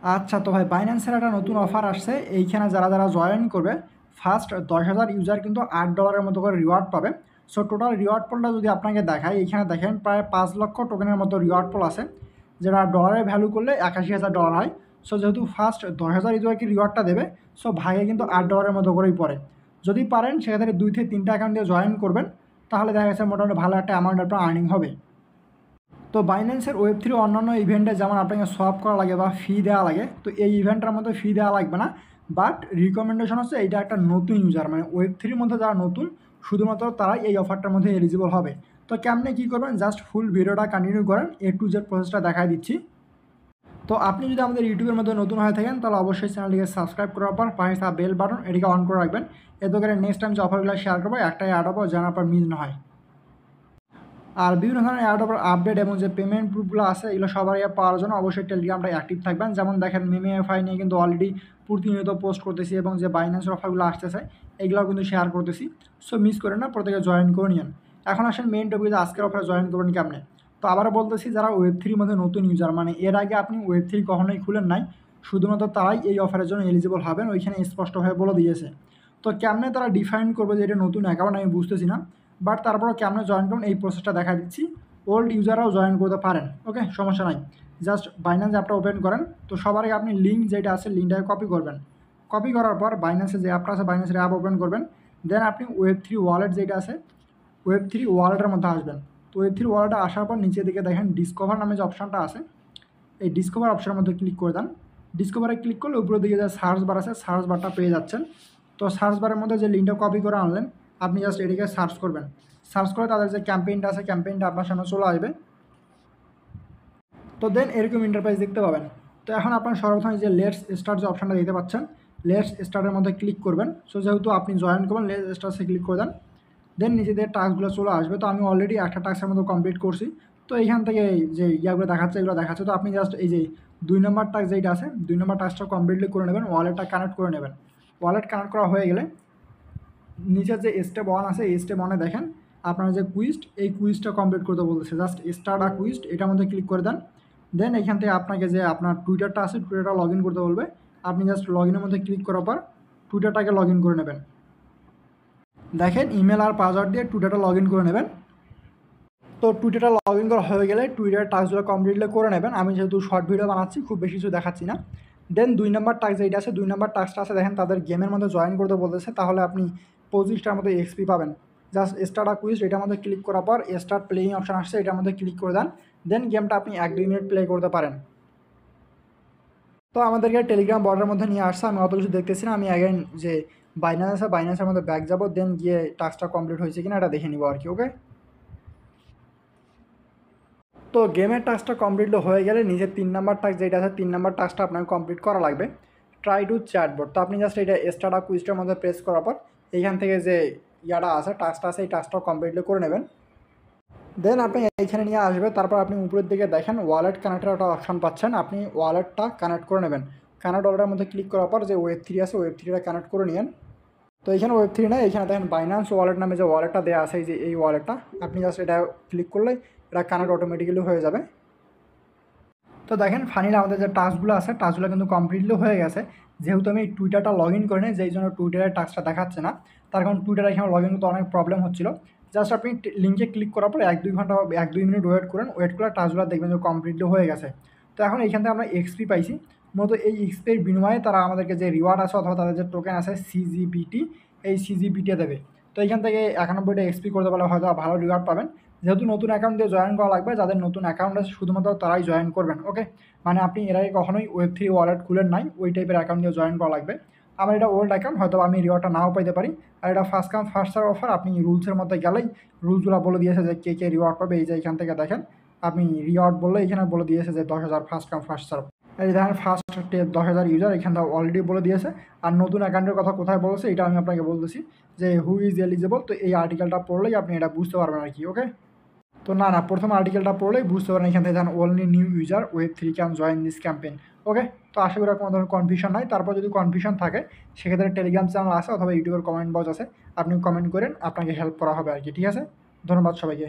আচ্ছা, তো ভাই বাইন্যান্সের একটা নতুন অফার আসছে। এইখানে যারা যারা জয়েন করবে ফার্স্ট 10,000 ইউজার কিন্তু $8 মতো করে রিওয়ার্ড পাবে। সো টোটাল রিওয়ার্ড পোলটা যদি আপনাকে দেখায়, এইখানে দেখেন প্রায় 5 লক্ষ টোকেনের মতো রিওয়ার্ড পোল আছে, যেটা ডলারে ভ্যালু করলে $81,000 হয়। সো যেহেতু ফার্স্ট 10,000 ইউজারকে রিওয়ার্ডটা দেবে, সো ভাগে কিন্তু $8 মতো করেই পড়ে। যদি পারেন সেক্ষেত্রে 2 থেকে 3টা অ্যাকাউন্ট দিয়ে জয়েন করবেন, তাহলে দেখা গেছে মোটামুটি ভালো একটা অ্যামাউন্ট আপনার আর্নিং হবে। তো বাইন্যান্সের Web3 অন্যান্য ইভেন্টে যেমন আপনাকে সোয়াপ করা লাগে বা ফি দেওয়া লাগে, তো এই ইভেন্টটার মধ্যে ফি দেওয়া লাগবে না। বাট রিকমেন্ডেশন হচ্ছে এইটা একটা নতুন ইউজার, মানে Web3-র মধ্যে যারা নতুন শুধুমাত্র তারাই এই অফারটার মধ্যে এলিজিবল হবে। তো কেমনে কী করবেন, জাস্ট ফুল ভিডিওটা কন্টিনিউ করেন, A to Z প্রসেসটা দেখাই দিচ্ছি। তো আপনি যদি আমাদের ইউটিউবের মধ্যে নতুন হয়ে থাকেন তাহলে অবশ্যই চ্যানেলটিকে সাবস্ক্রাইব করার পর পাশে থাকা বেল বাটন এটিকে অন করে রাখবেন, এতে করে নেক্সট টাইম যে অফারগুলো শেয়ার করবো একটাই অ্যাড হবো, যেন আপনার মিস না হয়। আর বিভিন্ন ধরনের আপডেট এবং যে পেমেন্ট প্রুফগুলো আছে এগুলো সবার আগে পাওয়ার জন্য অবশ্যই টেলিগ্রামটা অ্যাক্টিভ থাকবেন। যেমন দেখেন মেমেএফআই নিয়ে কিন্তু অলরেডি প্রতিনিয়ত পোস্ট করতেছি এবং যে বাইন্যান্সের অফারগুলো আসতেছে এগুলোও কিন্তু শেয়ার করতেছি। সো মিস করেন না, প্রত্যেকে জয়েন করে নিন। এখন আসেন মেইন টপিকে, আজকের অফারে জয়েন করবেন কেমনে। তো আবারও বলতেছি, যারা Web3-র মধ্যে নতুন ইউজার, মানে এর আগে আপনি Web3 কখনোই খুলেন নাই, শুধুমাত্র তারাই এই অফারের জন্য এলিজিবল হবেন, ওইখানে স্পষ্টভাবে বলে দিয়েছে। তো কেমনে তারা ডিফাইন করবে যে এটা নতুন অ্যাকাউন্ট, আমি বুঝতেছি না। বাট তারপরেও কেমনে জয়েন করুন এই প্রসেসটা দেখা দিচ্ছি। ওল্ড ইউজাররাও জয়েন করতে পারেন, ওকে, সমস্যা নাই। জাস্ট বাইন্যান্স অ্যাপটা ওপেন করেন। তো সবার আগে আপনি লিঙ্ক যেটা আছে লিঙ্কটাকে কপি করবেন। কপি করার পর বাইন্যান্সের যে অ্যাপটা আছে বাইন্যান্সের অ্যাপ ওপেন করবেন। দেন আপনি Web3 ওয়ালেট যেটা আছে Web3 ওয়ালেটের মধ্যে আসবেন। তো Web3 ওয়ালেটে আসার পর নিচের দিকে দেখেন ডিসকভার নামে যে অপশানটা আছে, এই ডিসকভার অপশানের মধ্যে ক্লিক করে দেন। ডিসকভারে ক্লিক করলে উপরের দিকে যে সার্চ বার আছে সার্চ বারটা পেয়ে যাচ্ছেন। তো সার্চ বারের মধ্যে যে লিঙ্কটা কপি করে আনলেন আপনি জাস্ট এটিকে সার্চ করবেন। সার্চ করে তাদের যে ক্যাম্পেইনটা আছে ক্যাম্পেইনটা আপনার সামনে চলে আসবে। তো দেন এরকম ইন্টারপ্রাইজ দেখতে পাবেন। তো এখন আপনার সর্বপ্রথমে যে লেটস স্টার্ট যে অপশানটা দেখতে পাচ্ছেন, লেটস স্টার্টের মধ্যে ক্লিক করবেন। সো যেহেতু আপনি জয়েন করবেন লেটস স্টার্টসে ক্লিক করে দেন। দেন নিজেদের টাস্কগুলো চলে আসবে। তো আমি অলরেডি একটা টাস্কের মতো কমপ্লিট করছি। তো এইখান থেকে যে ইয়াগুলো দেখাচ্ছে এগুলো দেখাচ্ছে। তো আপনি জাস্ট এই যে 2 নম্বর টাস্ক যেটা আছে 2 নম্বর টাস্কটা কমপ্লিটলি করে নেবেন, ওয়ালেটটা কানেক্ট করে নেবেন। ওয়ালেট কানেক্ট করা হয়ে গেলে নিচের যে স্টেপ 1 আছে এই স্টেপ 1-এ দেখেন আপনার যে কুইজড, এই কুইজটা কমপ্লিট করতে বলতেছে। জাস্ট স্টার্ট আ কুইজড এটার মধ্যে ক্লিক করে দেন। দেন এখান থেকে আপনাকে যে আপনার টুইটারটা আছে টুইটারটা লগ ইন করতে বলবে। আপনি জাস্ট লগ ইনের মধ্যে ক্লিক করার পর টুইটারটাকে লগ ইন করে নেবেন। দেখেন ইমেল আর পাসওয়ার্ড দিয়ে টুইটারটা লগ ইন করে নেবেন। তো টুইটারটা লগ ইন করা হয়ে গেলে টুইটার টাস্কগুলো কমপ্লিটলি করে নেবেন। আমি যেহেতু শর্ট ভিডিও বানাচ্ছি খুব বেশি কিছু দেখাচ্ছি না। দেন 2 নম্বর টাস্ক যেটা আছে 2 নম্বর টাস্কটা আছে দেখেন তাদের গেমের মধ্যে জয়েন করতে বলতেছে, তাহলে আপনি 25টার মতো এক্সপি পাবেন। জাস্ট স্টার্ট আ কুইজ এটার মধ্যে ক্লিক করার পর স্টার্ট প্লেইং অপশান আসছে এটার মধ্যে ক্লিক করে দেন। দেন গেমটা আপনি 1-2 মিনিট প্লে করতে পারেন। তো আমাদেরকে টেলিগ্রাম বটের মধ্যে নিয়ে আসছে, আমি অত কিছু দেখতেছি না। আমি অ্যাগেন যে বাইন্যান্স আছে বাইন্যান্সের মধ্যে ব্যাক যাবো, দেন গিয়ে টাস্কটা কমপ্লিট হয়েছে কিনা এটা দেখে নিব আর কি, ওকে। তো গেমের টাস্কটা কমপ্লিট হয়ে গেলে নিজের 3 নম্বর টাস্ক যেটা আছে 3 নম্বর টাস্কটা আপনাকে কমপ্লিট করা লাগবে, ট্রাই টু চ্যাটবট। তো আপনি জাস্ট এটা স্টার্ট আপ কুইজটার মধ্যে প্রেস করার পর এইখান থেকে যে ইয়াটা আছে টাস্কটা আছে এই টাস্কটা কমপ্লিটলি করে নেবেন। দেন আপনি এইখানে নিয়ে আসবে। তারপর আপনি উপরের দিকে দেখেন ওয়ালেট কানেক্টের একটা অপশান পাচ্ছেন, আপনি ওয়ালেটটা কানেক্ট করে নেবেন। কানেক্ট ওয়ালেটের মধ্যে ক্লিক করার পর যে Web3 আছে Web3টা কানেক্ট করে নিন। তো এখানে Web3 না, এখানে দেখেন বাইন্যান্স ওয়ালেট নামে যে ওয়ালেটটা দেওয়া আছে যে এই ওয়ালেটটা আপনি জাস্ট এটা ক্লিক করলে এটা কানেক্ট অটোমেটিক্যালি হয়ে যাবে। তো দেখেন ফাইনালি আমাদের যে টাস্কগুলো আছে টাস্কগুলো কিন্তু কমপ্লিটলি হয়ে গেছে। যেহেতু আমি টুইটারটা লগ ইন করে নিই যেই জন্য টুইটারের টাস্কটা দেখাচ্ছে না, তার কারণ টুইটারে এখানে লগ ইন করতে অনেক প্রবলেম হচ্ছিল। জাস্ট আপনি লিঙ্কে ক্লিক করার পর 1-2 ঘন্টা 1-2 মিনিট ওয়েট করেন, ওয়েট করে টাস্কগুলো দেখবেন যে কমপ্লিটলি হয়ে গেছে। তো এখন এইখান থেকে আমরা এক্সপি পাইছি। মূলত এই এক্সপির বিনিময়ে তারা আমাদেরকে যে রিওয়ার্ড আছে অথবা তাদের যে টোকেন আছে সিজিপিটি, এই সিজিপিটি দেবে। তো এইখান থেকে 91টা এক্সপি করতে পারলে হয়তো ভালো রিওয়ার্ড পাবেন। যেহেতু নতুন অ্যাকাউন্ট দিয়ে জয়েন করা লাগবে, যাদের নতুন অ্যাকাউন্ট আছে শুধুমাত্র তারাই জয়েন করবেন, ওকে। মানে আপনি এর আগে কখনোই Web3 ওয়ালেট খুলেন নাই, ওই টাইপের অ্যাকাউন্ট দিয়ে জয়েন করা লাগবে। আমার এটা ওল্ড অ্যাকাউন্ট, হয়তো আমি রিওয়ার্ডটা নাও পাইতে পারি। আর এটা first come first serve offer, আপনি রুলসের মধ্যে গেলেই রুলসগুলো বলে দিয়েছে যে কে কে রিওয়ার্ড পাবে। এই যে এখান থেকে দেখেন আপনি রিওয়ার্ড বললে এখানে বলে দিয়েছে যে 10,000 ফার্স্ট কাম ফার্স্ট সার্ভ। এই দেখেন ফার্স্ট 10,000 ইউজার এখান থেকে অলরেডি বলে দিয়েছে। আর নতুন অ্যাকাউন্টের কথা কোথায় বলেছে এটা আমি আপনাকে বলতেছি যে হু ইজ এলিজিবল। তো এই আর্টিকেলটা পড়লেই আপনি এটা বুঝতে পারবেন আর কি, ওকে। তো না প্রথম আর্টিকেলটা পড়লেই বুঝতে পারেন এখান থেকে দেখেন only new user Web3 can join this campaign, okay. তো আশা করি কোনো ধরনের কনফিউশন নাই। তারপর যদি কনফিউশন থাকে সেক্ষেত্রে টেলিগ্রাম চ্যানেল আছে অথবা ইউটিউবের কমেন্ট বক্স আছে, আপনি কমেন্ট করেন, আপনাকে হেল্প করা হবে আর কি, ঠিক আছে। ধন্যবাদ সবাইকে।